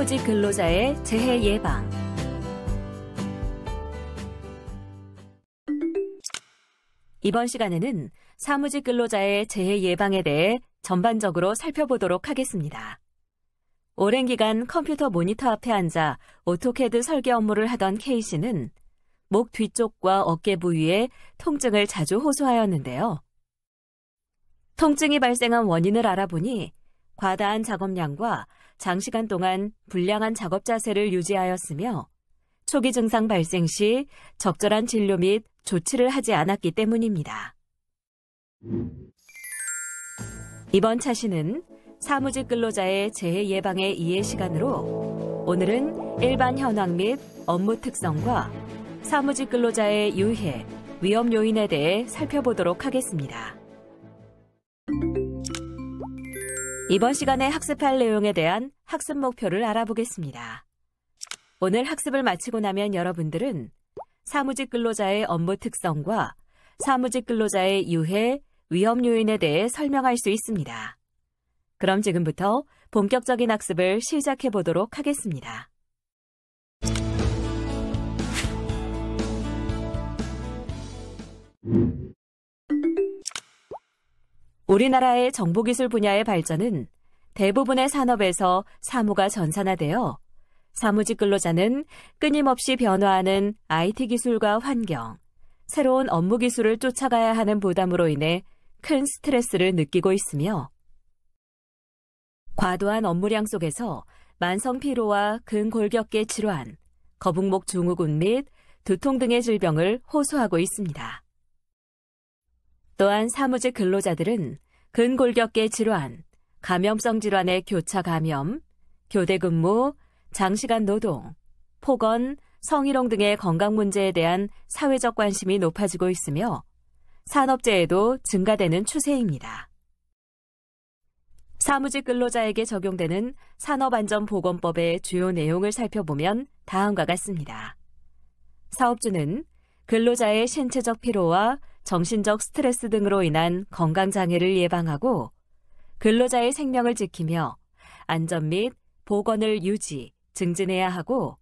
사무직 근로자의 재해 예방. 이번 시간에는 사무직 근로자의 재해 예방에 대해 전반적으로 살펴보도록 하겠습니다. 오랜 기간 컴퓨터 모니터 앞에 앉아 오토캐드 설계 업무를 하던 K씨는 목 뒤쪽과 어깨 부위에 통증을 자주 호소하였는데요. 통증이 발생한 원인을 알아보니 과다한 작업량과 장시간 동안 불량한 작업 자세를 유지하였으며 초기 증상 발생 시 적절한 진료 및 조치를 하지 않았기 때문입니다. 이번 차시는 사무직 근로자의 재해 예방의 이해 시간으로 오늘은 일반 현황 및 업무 특성과 사무직 근로자의 유해, 위험 요인에 대해 살펴보도록 하겠습니다. 이번 시간에 학습할 내용에 대한 학습 목표를 알아보겠습니다. 오늘 학습을 마치고 나면 여러분들은 사무직 근로자의 업무 특성과 사무직 근로자의 유해, 위험 요인에 대해 설명할 수 있습니다. 그럼 지금부터 본격적인 학습을 시작해 보도록 하겠습니다. 우리나라의 정보기술 분야의 발전은 대부분의 산업에서 사무가 전산화되어 사무직 근로자는 끊임없이 변화하는 IT 기술과 환경, 새로운 업무 기술을 쫓아가야 하는 부담으로 인해 큰 스트레스를 느끼고 있으며 과도한 업무량 속에서 만성 피로와 근골격계 질환, 거북목 증후군 및 두통 등의 질병을 호소하고 있습니다. 또한 사무직 근로자들은 근골격계 질환, 감염성 질환의 교차 감염, 교대 근무, 장시간 노동, 폭언, 성희롱 등의 건강 문제에 대한 사회적 관심이 높아지고 있으며 산업재해도 증가되는 추세입니다. 사무직 근로자에게 적용되는 산업안전보건법의 주요 내용을 살펴보면 다음과 같습니다. 사업주는 근로자의 신체적 피로와 정신적 스트레스 등으로 인한 건강장애를 예방하고 근로자의 생명을 지키며 안전 및 보건을 유지, 증진해야 하고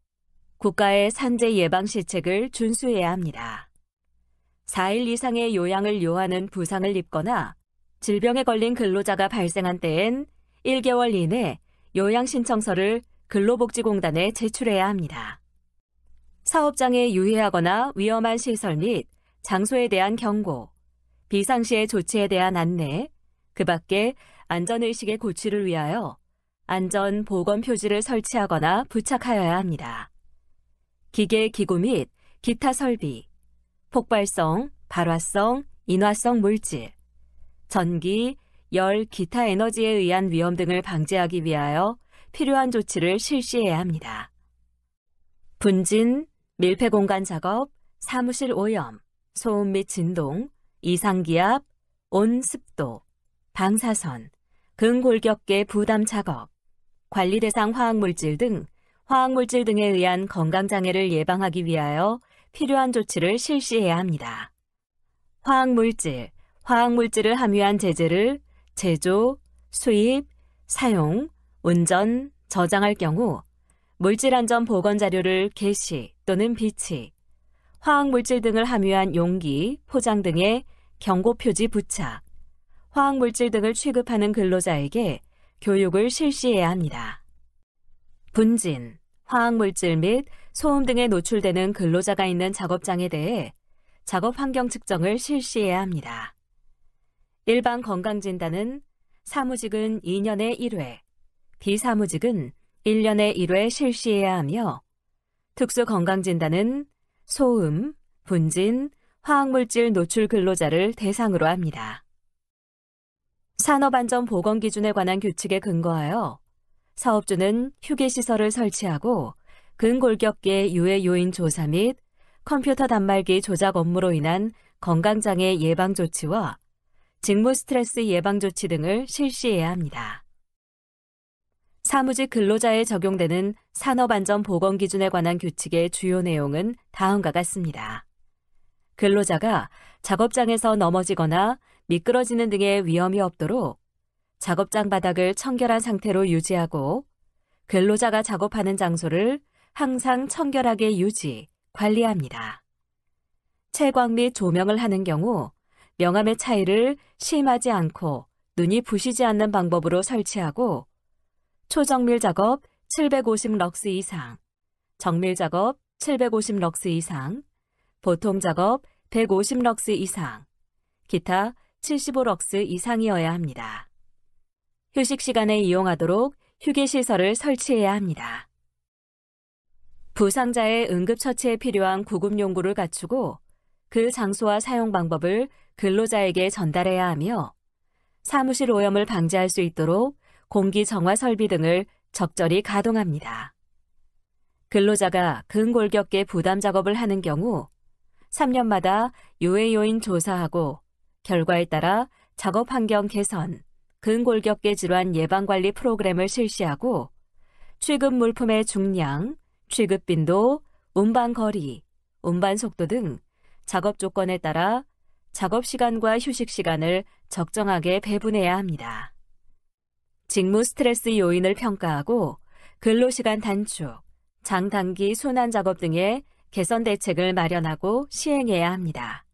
국가의 산재 예방 시책을 준수해야 합니다. 4일 이상의 요양을 요하는 부상을 입거나 질병에 걸린 근로자가 발생한 때엔 1개월 이내 요양 신청서를 근로복지공단에 제출해야 합니다. 사업장에 유해하거나 위험한 시설 및 장소에 대한 경고, 비상시의 조치에 대한 안내, 그 밖에 안전의식의 고취를 위하여 안전 보건 표지를 설치하거나 부착하여야 합니다. 기계, 기구 및 기타 설비, 폭발성, 발화성, 인화성 물질, 전기, 열, 기타 에너지에 의한 위험 등을 방지하기 위하여 필요한 조치를 실시해야 합니다. 분진, 밀폐 공간 작업, 사무실 오염, 소음 및 진동, 이상기압, 온습도, 방사선, 근골격계 부담 작업, 관리 대상 화학물질 등 화학물질 등에 의한 건강장애를 예방하기 위하여 필요한 조치를 실시해야 합니다. 화학물질을 함유한 제재를 제조, 수입, 사용, 운전, 저장할 경우 물질안전 보건 자료를 게시 또는 비치, 화학물질 등을 함유한 용기, 포장 등의 경고 표지 부착, 화학물질 등을 취급하는 근로자에게 교육을 실시해야 합니다. 분진, 화학물질 및 소음 등에 노출되는 근로자가 있는 작업장에 대해 작업 환경 측정을 실시해야 합니다. 일반 건강진단은 사무직은 2년에 1회, 비사무직은 1년에 1회 실시해야 하며 특수 건강진단은 소음, 분진, 화학물질 노출 근로자를 대상으로 합니다. 산업안전보건기준에 관한 규칙에 근거하여 사업주는 휴게시설을 설치하고 근골격계 유해 요인 조사 및 컴퓨터 단말기 조작 업무로 인한 건강장애 예방 조치와 직무 스트레스 예방 조치 등을 실시해야 합니다. 사무직 근로자에 적용되는 산업안전보건기준에 관한 규칙의 주요 내용은 다음과 같습니다. 근로자가 작업장에서 넘어지거나 미끄러지는 등의 위험이 없도록 작업장 바닥을 청결한 상태로 유지하고 근로자가 작업하는 장소를 항상 청결하게 유지, 관리합니다. 채광 및 조명을 하는 경우 명암의 차이를 심하지 않고 눈이 부시지 않는 방법으로 설치하고 초정밀 작업 750럭스 이상, 정밀 작업 750럭스 이상, 보통 작업 150럭스 이상, 기타 75럭스 이상이어야 합니다. 휴식 시간에 이용하도록 휴게시설을 설치해야 합니다. 부상자의 응급처치에 필요한 구급용구를 갖추고 그 장소와 사용 방법을 근로자에게 전달해야 하며 사무실 오염을 방지할 수 있도록 공기 정화 설비 등을 적절히 가동합니다. 근로자가 근골격계 부담 작업을 하는 경우 3년마다 요해 요인 조사하고 결과에 따라 작업 환경 개선, 근골격계 질환 예방관리 프로그램을 실시하고 취급 물품의 중량, 취급 빈도, 운반 거리, 운반 속도 등 작업 조건에 따라 작업 시간과 휴식 시간을 적정하게 배분해야 합니다. 직무 스트레스 요인을 평가하고 근로시간 단축, 장단기 순환 작업 등의 개선 대책을 마련하고 시행해야 합니다.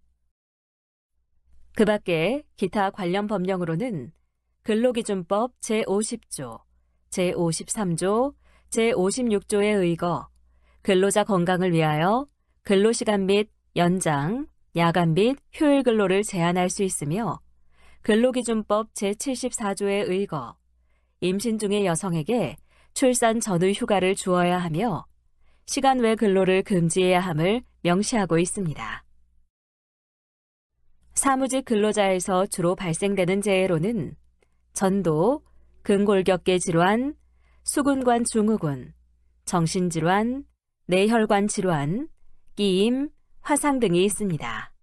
그 밖에 기타 관련 법령으로는 근로기준법 제50조, 제53조, 제56조에 의거 근로자 건강을 위하여 근로시간 및 연장, 야간 및 휴일 근로를 제한할 수 있으며 근로기준법 제74조에 의거 임신 중의 여성에게 출산 전후 휴가를 주어야 하며 시간 외 근로를 금지해야 함을 명시하고 있습니다. 사무직 근로자에서 주로 발생되는 재해로는 전도, 근골격계 질환, 수근관 증후군, 정신질환, 뇌혈관 질환, 끼임, 화상 등이 있습니다.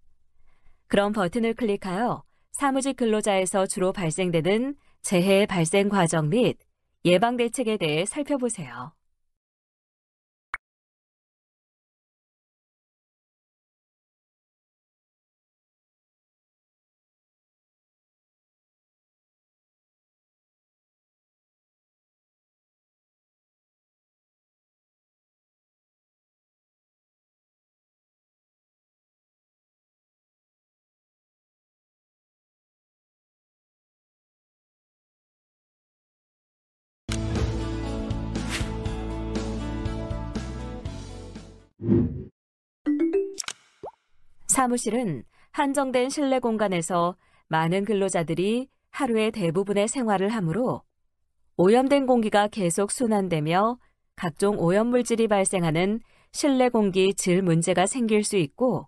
그럼 버튼을 클릭하여 사무직 근로자에서 주로 발생되는 재해 발생 과정 및 예방 대책에 대해 살펴보세요. 사무실은 한정된 실내 공간에서 많은 근로자들이 하루의 대부분의 생활을 하므로 오염된 공기가 계속 순환되며 각종 오염물질이 발생하는 실내 공기 질 문제가 생길 수 있고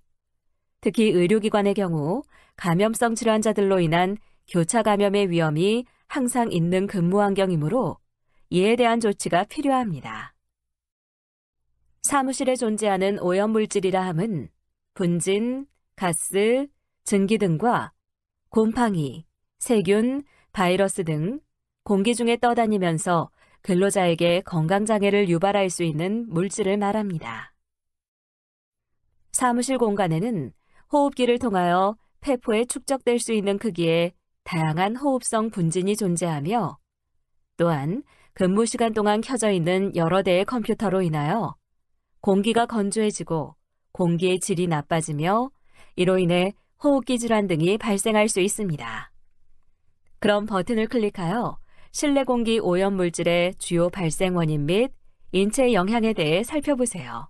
특히 의료기관의 경우 감염성 질환자들로 인한 교차 감염의 위험이 항상 있는 근무 환경이므로 이에 대한 조치가 필요합니다. 사무실에 존재하는 오염물질이라 함은 분진, 가스, 증기 등과 곰팡이, 세균, 바이러스 등 공기 중에 떠다니면서 근로자에게 건강장애를 유발할 수 있는 물질을 말합니다. 사무실 공간에는 호흡기를 통하여 폐포에 축적될 수 있는 크기의 다양한 호흡성 분진이 존재하며 또한 근무 시간 동안 켜져 있는 여러 대의 컴퓨터로 인하여 공기가 건조해지고 공기의 질이 나빠지며 이로 인해 호흡기 질환 등이 발생할 수 있습니다. 그럼 버튼을 클릭하여 실내 공기 오염 물질의 주요 발생 원인 및 인체 영향에 대해 살펴보세요.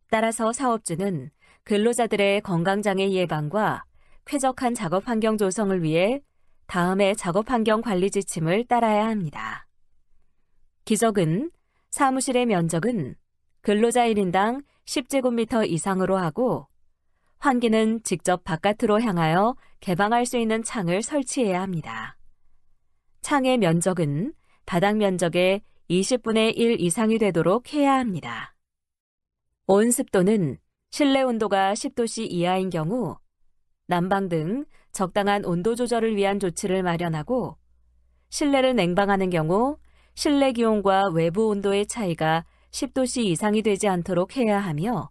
따라서 사업주는 근로자들의 건강장애 예방과 쾌적한 작업 환경 조성을 위해 다음의 작업 환경 관리 지침을 따라야 합니다. 기적은 사무실의 면적은 근로자 1인당 10제곱미터 이상으로 하고 환기는 직접 바깥으로 향하여 개방할 수 있는 창을 설치해야 합니다. 창의 면적은 바닥 면적의 20분의 1 이상이 되도록 해야 합니다. 온습도는 실내 온도가 10도씨 이하인 경우 난방 등 적당한 온도 조절을 위한 조치를 마련하고 실내를 냉방하는 경우 실내 기온과 외부 온도의 차이가 10도씨 이상이 되지 않도록 해야 하며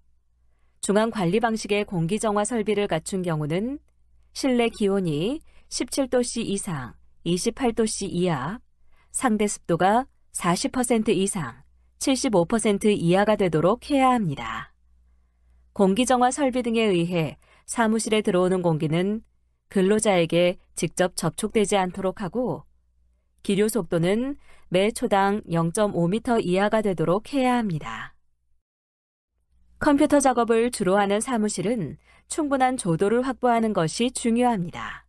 중앙 관리 방식의 공기 정화 설비를 갖춘 경우는 실내 기온이 17도씨 이상, 28도씨 이하, 상대 습도가 40% 이상, 75% 이하가 되도록 해야 합니다. 공기 정화 설비 등에 의해 사무실에 들어오는 공기는 근로자에게 직접 접촉되지 않도록 하고 기류 속도는 매 초당 0.5m 이하가 되도록 해야 합니다. 컴퓨터 작업을 주로 하는 사무실은 충분한 조도를 확보하는 것이 중요합니다.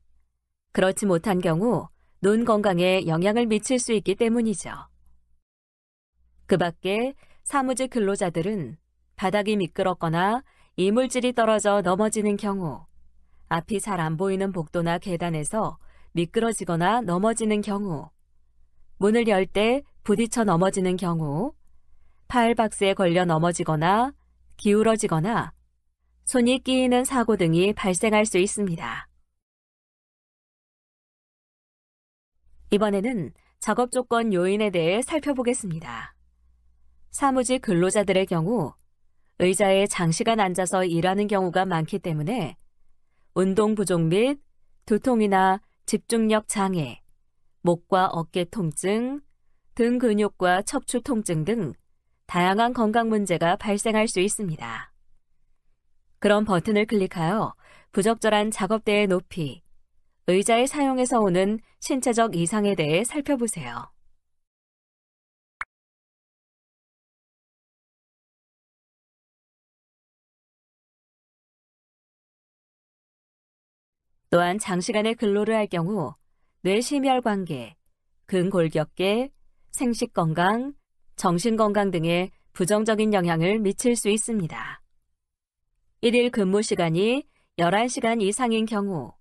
그렇지 못한 경우 눈 건강에 영향을 미칠 수 있기 때문이죠. 그 밖에 사무직 근로자들은 바닥이 미끄럽거나 이물질이 떨어져 넘어지는 경우, 앞이 잘 안 보이는 복도나 계단에서 미끄러지거나 넘어지는 경우, 문을 열 때 부딪혀 넘어지는 경우, 파일박스에 걸려 넘어지거나 기울어지거나 손이 끼이는 사고 등이 발생할 수 있습니다. 이번에는 작업 조건 요인에 대해 살펴보겠습니다. 사무직 근로자들의 경우 의자에 장시간 앉아서 일하는 경우가 많기 때문에 운동 부족 및 두통이나 집중력 장애, 목과 어깨 통증, 등 근육과 척추 통증 등 다양한 건강 문제가 발생할 수 있습니다. 그럼 버튼을 클릭하여 부적절한 작업대의 높이, 의자의 사용에서 오는 신체적 이상에 대해 살펴보세요. 또한 장시간의 근로를 할 경우 뇌심혈관계, 근골격계, 생식건강, 정신건강 등에 부정적인 영향을 미칠 수 있습니다. 1일 근무 시간이 11시간 이상인 경우,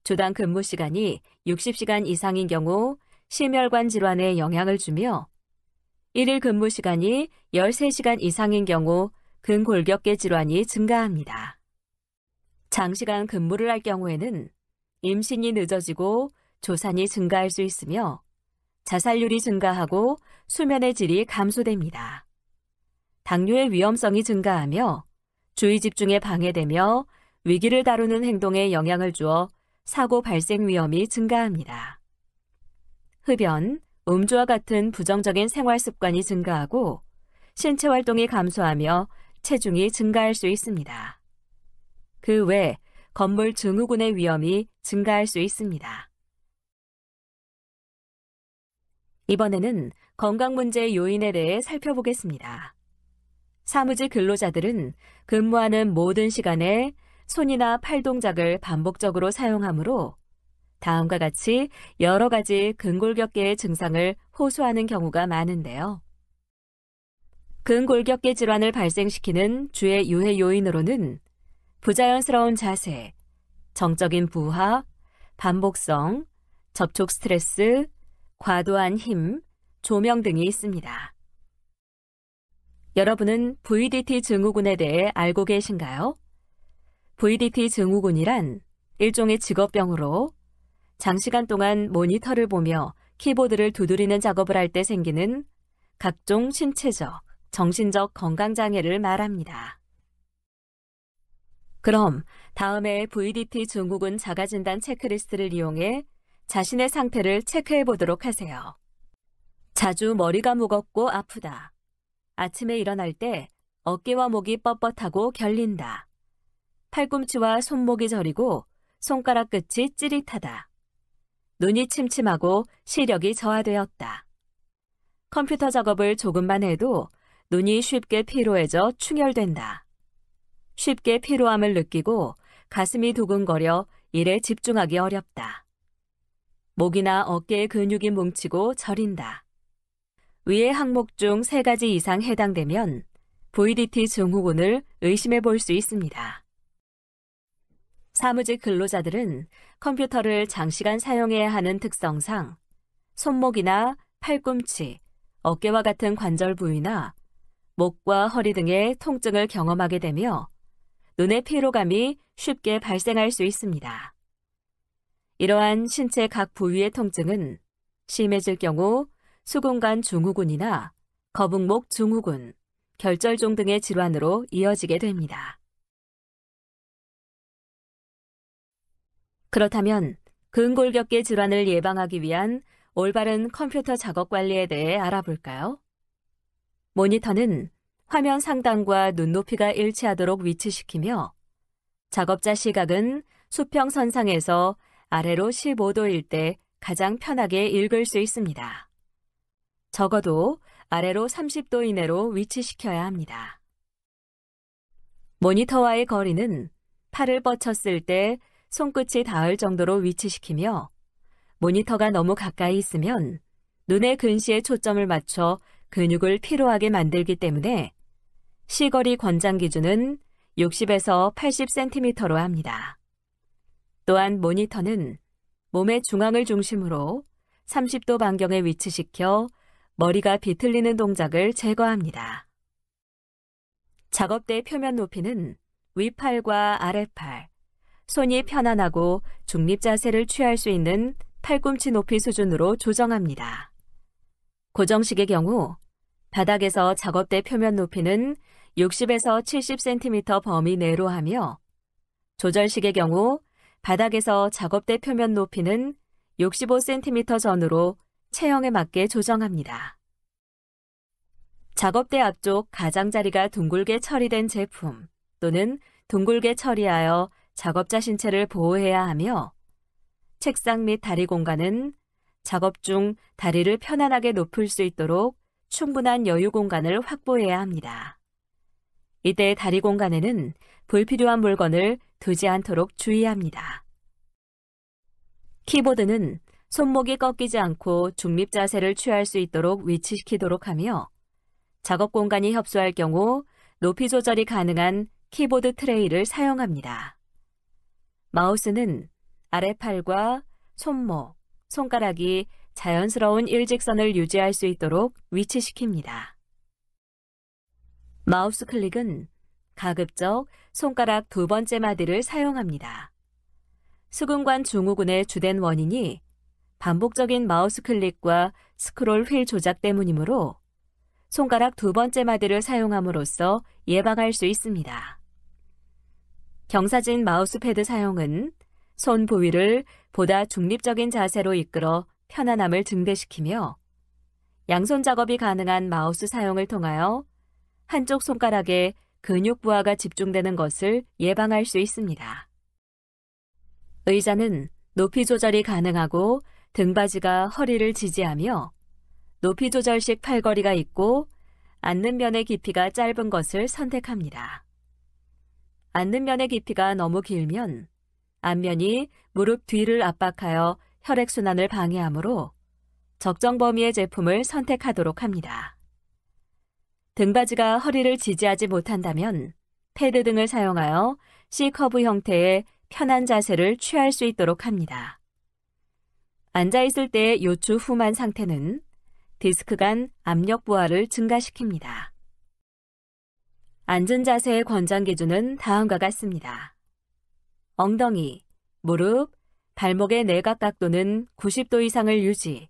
주당 근무 시간이 60시간 이상인 경우 심혈관 질환에 영향을 주며 1일 근무 시간이 13시간 이상인 경우 근골격계 질환이 증가합니다. 장시간 근무를 할 경우에는 임신이 늦어지고 조산이 증가할 수 있으며 자살률이 증가하고 수면의 질이 감소됩니다. 당뇨의 위험성이 증가하며 주의 집중에 방해되며 위기를 다루는 행동에 영향을 주어 사고 발생 위험이 증가합니다. 흡연, 음주와 같은 부정적인 생활 습관이 증가하고 신체 활동이 감소하며 체중이 증가할 수 있습니다. 그 외 건물 증후군의 위험이 증가할 수 있습니다. 이번에는 건강 문제 요인에 대해 살펴보겠습니다. 사무직 근로자들은 근무하는 모든 시간에 손이나 팔 동작을 반복적으로 사용하므로 다음과 같이 여러 가지 근골격계의 증상을 호소하는 경우가 많은데요. 근골격계 질환을 발생시키는 주의 유해 요인으로는 부자연스러운 자세, 정적인 부하, 반복성, 접촉 스트레스, 과도한 힘, 조명 등이 있습니다. 여러분은 VDT 증후군에 대해 알고 계신가요? VDT 증후군이란 일종의 직업병으로 장시간 동안 모니터를 보며 키보드를 두드리는 작업을 할 때 생기는 각종 신체적, 정신적 건강장애를 말합니다. 그럼 다음에 VDT 증후군 자가진단 체크리스트를 이용해 자신의 상태를 체크해 보도록 하세요. 자주 머리가 무겁고 아프다. 아침에 일어날 때 어깨와 목이 뻣뻣하고 결린다. 팔꿈치와 손목이 저리고 손가락 끝이 찌릿하다. 눈이 침침하고 시력이 저하되었다. 컴퓨터 작업을 조금만 해도 눈이 쉽게 피로해져 충혈된다. 쉽게 피로함을 느끼고 가슴이 두근거려 일에 집중하기 어렵다. 목이나 어깨의 근육이 뭉치고 저린다. 위의 항목 중 3가지 이상 해당되면 VDT 증후군을 의심해 볼 수 있습니다. 사무직 근로자들은 컴퓨터를 장시간 사용해야 하는 특성상 손목이나 팔꿈치, 어깨와 같은 관절 부위나 목과 허리 등의 통증을 경험하게 되며 눈의 피로감이 쉽게 발생할 수 있습니다. 이러한 신체 각 부위의 통증은 심해질 경우 수근관 증후군이나 거북목 증후군, 결절종 등의 질환으로 이어지게 됩니다. 그렇다면 근골격계 질환을 예방하기 위한 올바른 컴퓨터 작업 관리에 대해 알아볼까요? 모니터는 화면 상단과 눈높이가 일치하도록 위치시키며 작업자 시각은 수평선상에서 아래로 15도일 때 가장 편하게 읽을 수 있습니다. 적어도 아래로 30도 이내로 위치시켜야 합니다. 모니터와의 거리는 팔을 뻗쳤을 때 손끝이 닿을 정도로 위치시키며 모니터가 너무 가까이 있으면 눈의 근시에 초점을 맞춰 근육을 피로하게 만들기 때문에 시거리 권장 기준은 60에서 80cm로 합니다. 또한 모니터는 몸의 중앙을 중심으로 30도 반경에 위치시켜 머리가 비틀리는 동작을 제거합니다. 작업대 표면 높이는 윗팔과 아랫팔, 손이 편안하고 중립 자세를 취할 수 있는 팔꿈치 높이 수준으로 조정합니다. 고정식의 경우 바닥에서 작업대 표면 높이는 60에서 70cm 범위 내로 하며 조절식의 경우 바닥에서 작업대 표면 높이는 65cm 전후로 체형에 맞게 조정합니다. 작업대 앞쪽 가장자리가 둥글게 처리된 제품 또는 둥글게 처리하여 작업자 신체를 보호해야 하며 책상 및 다리 공간은 작업 중 다리를 편안하게 높일 수 있도록 충분한 여유 공간을 확보해야 합니다. 이때 다리 공간에는 불필요한 물건을 두지 않도록 주의합니다. 키보드는 손목이 꺾이지 않고 중립 자세를 취할 수 있도록 위치시키도록 하며 작업 공간이 협소할 경우 높이 조절이 가능한 키보드 트레이를 사용합니다. 마우스는 아랫팔과 손목, 손가락이 자연스러운 일직선을 유지할 수 있도록 위치시킵니다. 마우스 클릭은 가급적 손가락 두 번째 마디를 사용합니다. 수근관 증후군의 주된 원인이 반복적인 마우스 클릭과 스크롤 휠 조작 때문이므로 손가락 두 번째 마디를 사용함으로써 예방할 수 있습니다. 경사진 마우스패드 사용은 손 부위를 보다 중립적인 자세로 이끌어 편안함을 증대시키며 양손 작업이 가능한 마우스 사용을 통하여 한쪽 손가락에 근육 부하가 집중되는 것을 예방할 수 있습니다. 의자는 높이 조절이 가능하고 등받이가 허리를 지지하며 높이 조절식 팔걸이가 있고 앉는 면의 깊이가 짧은 것을 선택합니다. 앉는 면의 깊이가 너무 길면 앞면이 무릎 뒤를 압박하여 혈액순환을 방해하므로 적정 범위의 제품을 선택하도록 합니다. 등받이가 허리를 지지하지 못한다면 패드 등을 사용하여 C커브 형태의 편한 자세를 취할 수 있도록 합니다. 앉아있을 때 요추 후만 상태는 디스크 간 압력 부하를 증가시킵니다. 앉은 자세의 권장 기준은 다음과 같습니다. 엉덩이, 무릎, 발목의 내각 각도는 90도 이상을 유지,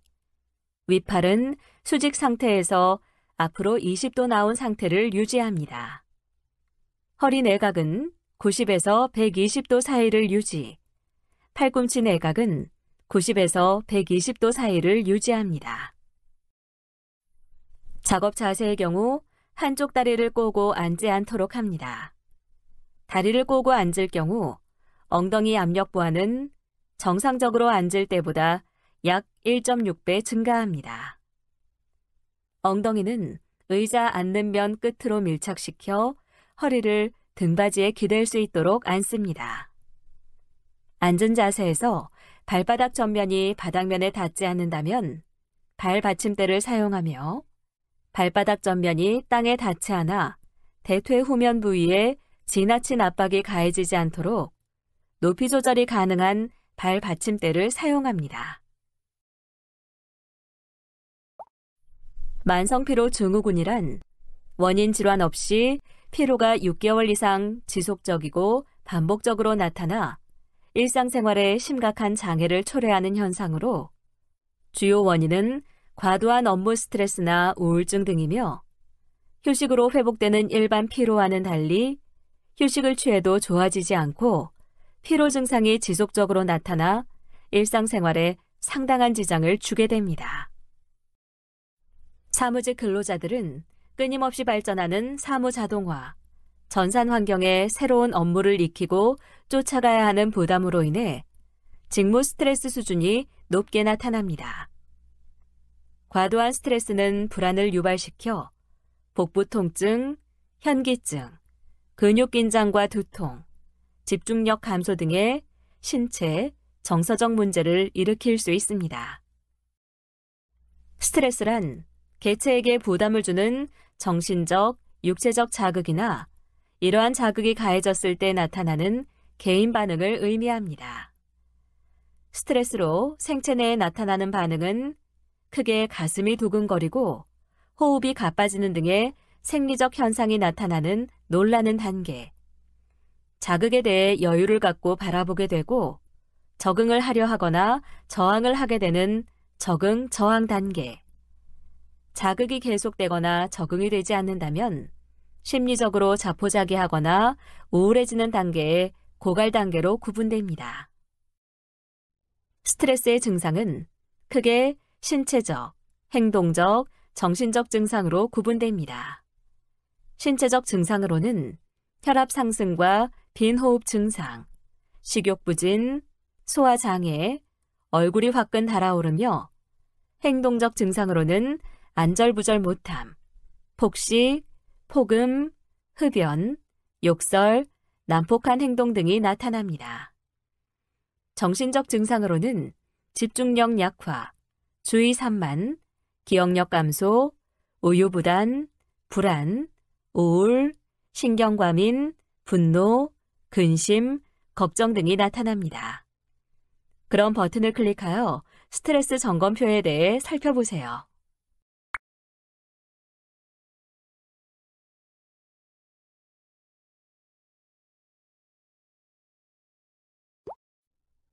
윗팔은 수직 상태에서 앞으로 20도 나온 상태를 유지합니다. 허리 내각은 90에서 120도 사이를 유지, 팔꿈치 내각은 90에서 120도 사이를 유지합니다. 작업 자세의 경우 한쪽 다리를 꼬고 앉지 않도록 합니다. 다리를 꼬고 앉을 경우 엉덩이 압력 부하는 정상적으로 앉을 때보다 약 1.6배 증가합니다. 엉덩이는 의자 앉는 면 끝으로 밀착시켜 허리를 등받이에 기댈 수 있도록 앉습니다. 앉은 자세에서 발바닥 전면이 바닥면에 닿지 않는다면 발 받침대를 사용하며 발바닥 전면이 땅에 닿지 않아 대퇴 후면 부위에 지나친 압박이 가해지지 않도록 높이 조절이 가능한 발 받침대를 사용합니다. 만성피로 증후군이란 원인 질환 없이 피로가 6개월 이상 지속적이고 반복적으로 나타나 일상생활에 심각한 장애를 초래하는 현상으로 주요 원인은 과도한 업무 스트레스나 우울증 등이며 휴식으로 회복되는 일반 피로와는 달리 휴식을 취해도 좋아지지 않고 피로 증상이 지속적으로 나타나 일상생활에 상당한 지장을 주게 됩니다. 사무직 근로자들은 끊임없이 발전하는 사무 자동화, 전산 환경에 새로운 업무를 익히고 쫓아가야 하는 부담으로 인해 직무 스트레스 수준이 높게 나타납니다. 과도한 스트레스는 불안을 유발시켜 복부 통증, 현기증, 근육 긴장과 두통, 집중력 감소 등의 신체, 정서적 문제를 일으킬 수 있습니다. 스트레스란 개체에게 부담을 주는 정신적, 육체적 자극이나 이러한 자극이 가해졌을 때 나타나는 개인 반응을 의미합니다. 스트레스로 생체 내에 나타나는 반응은 크게 가슴이 두근거리고 호흡이 가빠지는 등의 생리적 현상이 나타나는 놀라는 단계, 자극에 대해 여유를 갖고 바라보게 되고 적응을 하려 하거나 저항을 하게 되는 적응, 저항 단계, 자극이 계속되거나 적응이 되지 않는다면 심리적으로 자포자기하거나 우울해지는 단계의 고갈 단계로 구분됩니다. 스트레스의 증상은 크게 신체적, 행동적, 정신적 증상으로 구분됩니다. 신체적 증상으로는 혈압 상승과 빈호흡 증상, 식욕부진, 소화장애, 얼굴이 화끈 달아오르며 행동적 증상으로는 안절부절 못함, 폭식, 폭음, 흡연, 욕설, 난폭한 행동 등이 나타납니다. 정신적 증상으로는 집중력 약화, 주의 산만, 기억력 감소, 우유부단, 불안, 우울, 신경과민, 분노, 근심, 걱정 등이 나타납니다. 그럼 버튼을 클릭하여 스트레스 점검표에 대해 살펴보세요.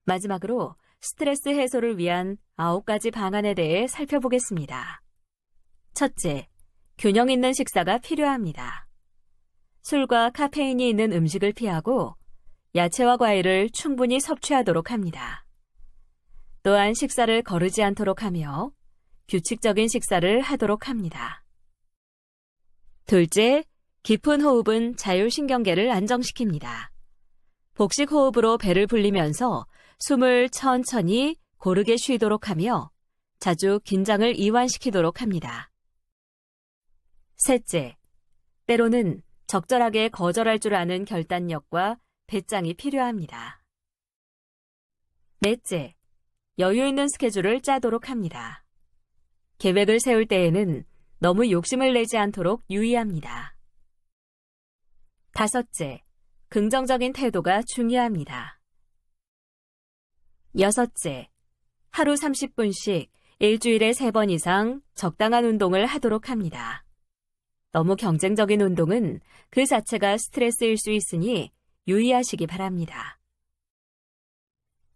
마지막으로 스트레스 해소를 위한 9가지 방안에 대해 살펴보겠습니다. 첫째, 균형 있는 식사가 필요합니다. 술과 카페인이 있는 음식을 피하고 야채와 과일을 충분히 섭취하도록 합니다. 또한 식사를 거르지 않도록 하며 규칙적인 식사를 하도록 합니다. 둘째, 깊은 호흡은 자율신경계를 안정시킵니다. 복식 호흡으로 배를 불리면서 숨을 천천히 고르게 쉬도록 하며 자주 긴장을 이완시키도록 합니다. 셋째, 때로는 적절하게 거절할 줄 아는 결단력과 배짱이 필요합니다. 넷째, 여유 있는 스케줄을 짜도록 합니다. 계획을 세울 때에는 너무 욕심을 내지 않도록 유의합니다. 다섯째, 긍정적인 태도가 중요합니다. 여섯째, 하루 30분씩 일주일에 3번 이상 적당한 운동을 하도록 합니다. 너무 경쟁적인 운동은 그 자체가 스트레스일 수 있으니 유의하시기 바랍니다.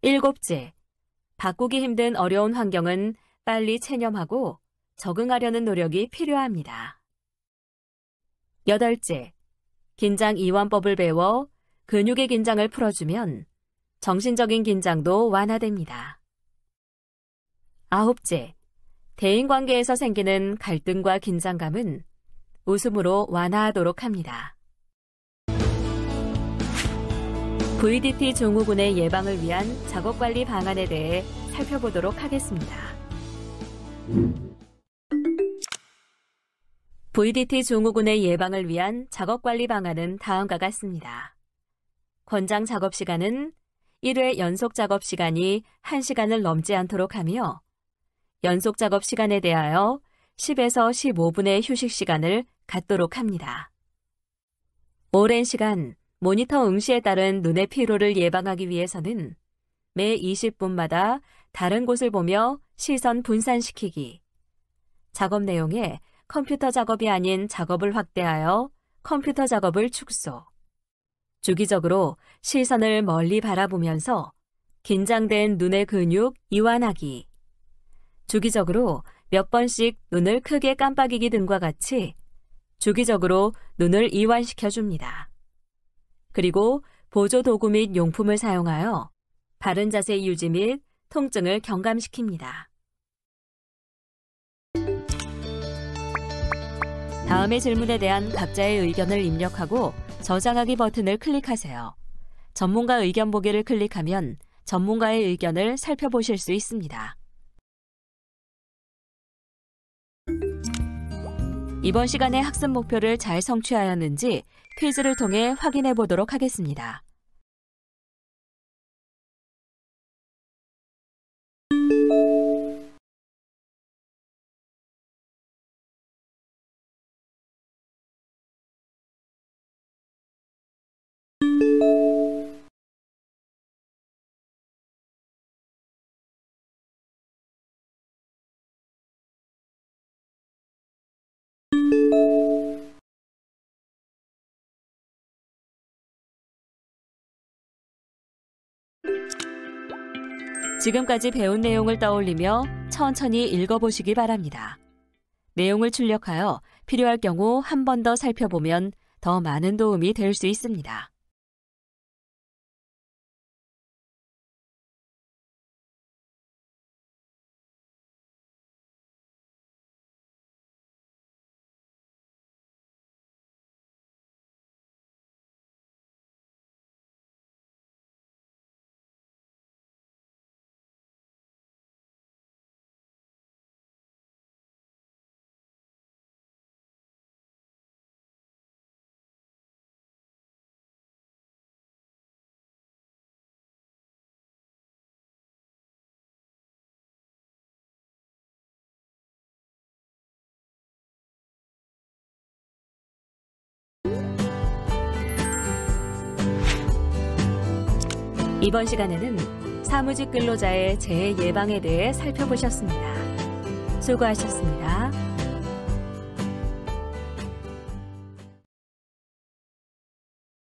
일곱째, 바꾸기 힘든 어려운 환경은 빨리 체념하고 적응하려는 노력이 필요합니다. 여덟째, 긴장 이완법을 배워 근육의 긴장을 풀어주면 정신적인 긴장도 완화됩니다. 아홉째, 대인관계에서 생기는 갈등과 긴장감은 웃음으로 완화하도록 합니다. VDT 증후군의 예방을 위한 작업관리 방안에 대해 살펴보도록 하겠습니다. VDT 증후군의 예방을 위한 작업관리 방안은 다음과 같습니다. 권장 작업 시간은 1회 연속 작업 시간이 1시간을 넘지 않도록 하며 연속 작업 시간에 대하여 10에서 15분의 휴식 시간을 갖도록 합니다. 오랜 시간 모니터 응시에 따른 눈의 피로를 예방하기 위해서는 매 20분마다 다른 곳을 보며 시선 분산시키기, 작업 내용에 컴퓨터 작업이 아닌 작업을 확대하여 컴퓨터 작업을 축소. 주기적으로 시선을 멀리 바라보면서 긴장된 눈의 근육 이완하기. 주기적으로 몇 번씩 눈을 크게 깜빡이기 등과 같이 주기적으로 눈을 이완시켜 줍니다. 그리고 보조 도구 및 용품을 사용하여 바른 자세 유지 및 통증을 경감시킵니다. 다음의 질문에 대한 각자의 의견을 입력하고 저장하기 버튼을 클릭하세요. 전문가 의견 보기를 클릭하면 전문가의 의견을 살펴보실 수 있습니다. 이번 시간의 학습 목표를 잘 성취하였는지 퀴즈를 통해 확인해 보도록 하겠습니다. 지금까지 배운 내용을 떠올리며 천천히 읽어보시기 바랍니다. 내용을 출력하여 필요할 경우 한 번 더 살펴보면 더 많은 도움이 될 수 있습니다. 이번 시간에는 사무직 근로자의 재해 예방에 대해 살펴보셨습니다. 수고하셨습니다.